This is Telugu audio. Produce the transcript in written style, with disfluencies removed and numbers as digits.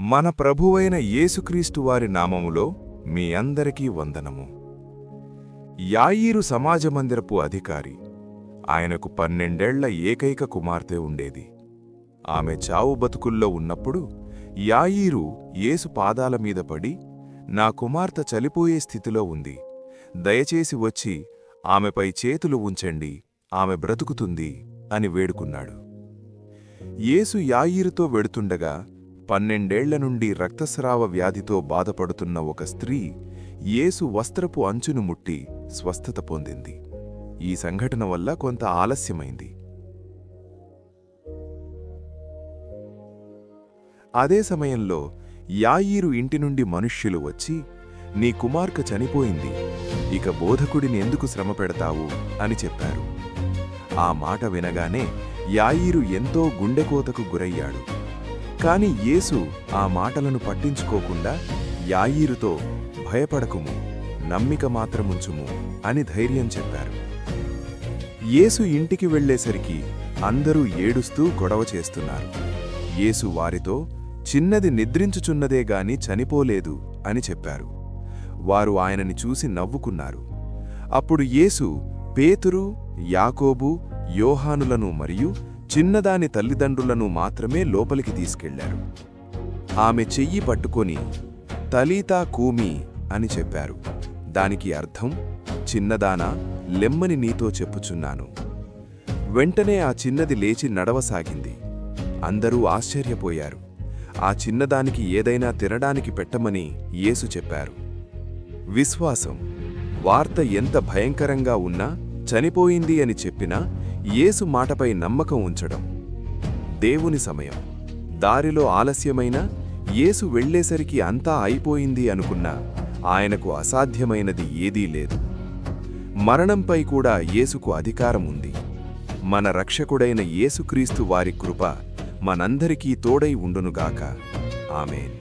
మన ప్రభువైన యేసుక్రీస్తు వారి నామములో మీ అందరికీ వందనము. యాయీరు సమాజమందిరపు అధికారి. ఆయనకు 12 ఏకైక కుమార్తె ఉండేది. ఆమె చావు బతుకుల్లో ఉన్నప్పుడు యాయీరు యేసు పాదాల మీద పడి, నా కుమార్తె చనిపోయే స్థితిలో ఉంది, దయచేసి వచ్చి ఆమెపై చేతులు ఉంచండి, ఆమె బ్రతుకుతుంది అని వేడుకున్నాడు. యేసు యాయీరుతో వెడుతుండగా 12 నుండి రక్తస్రావ వ్యాధితో బాధపడుతున్న ఒక స్త్రీ యేసు వస్త్రపు అంచును ముట్టి స్వస్థత పొందింది. ఈ సంఘటన వల్ల కొంత ఆలస్యమైంది. అదే సమయంలో యాయీరు ఇంటి నుండి మనుష్యులు వచ్చి, నీ కుమార్తె చనిపోయింది, ఇక బోధకుడిని ఎందుకు శ్రమ పెడతావు అని చెప్పారు. ఆ మాట వినగానే యాయీరు ఎంతో గుండెకోతకు గురయ్యాడు. కాని యేసు ఆ మాటలను పట్టించుకోకుండా యాయీరుతో, భయపడకుము, నమ్మిక మాత్రముంచుము అని ధైర్యం చెప్పారు. యేసు ఇంటికి వెళ్లేసరికి అందరూ ఏడుస్తూ గొడవ చేస్తున్నారు. యేసు వారితో, చిన్నది నిద్రించుచున్నదే గాని చనిపోలేదు అని చెప్పారు. వారు ఆయనని చూసి నవ్వుకున్నారు. అప్పుడు యేసు పేతురు, యాకోబు, యోహానులను మరియు చిన్నదాని తల్లిదండ్రులను మాత్రమే లోపలికి తీసుకెళ్లారు. ఆమె చెయ్యి పట్టుకొని, తలీతా కూమి అని చెప్పారు. దానికి అర్థం, చిన్నదానా, లెమ్మని నీతో చెప్పుచున్నాను. వెంటనే ఆ చిన్నది లేచి నడవసాగింది. అందరూ ఆశ్చర్యపోయారు. ఆ చిన్నదానికి ఏదైనా తినడానికి పెట్టమని యేసు చెప్పారు. విశ్వాసం. వార్త ఎంత భయంకరంగా ఉన్నా, చనిపోయింది అని చెప్పినా యేసు మాటపై నమ్మకం ఉంచడం. దేవుని సమయం. దారిలో ఆలస్యమైనా, యేసు వెళ్లేసరికి అంతా అయిపోయింది అనుకున్నా, ఆయనకు అసాధ్యమైనది ఏదీ లేదు. మరణంపై కూడా యేసుకు అధికారం ఉంది. మన రక్షకుడైన యేసుక్రీస్తు వారి కృప మనందరికీ తోడై ఉండునుగాక. ఆమేన్.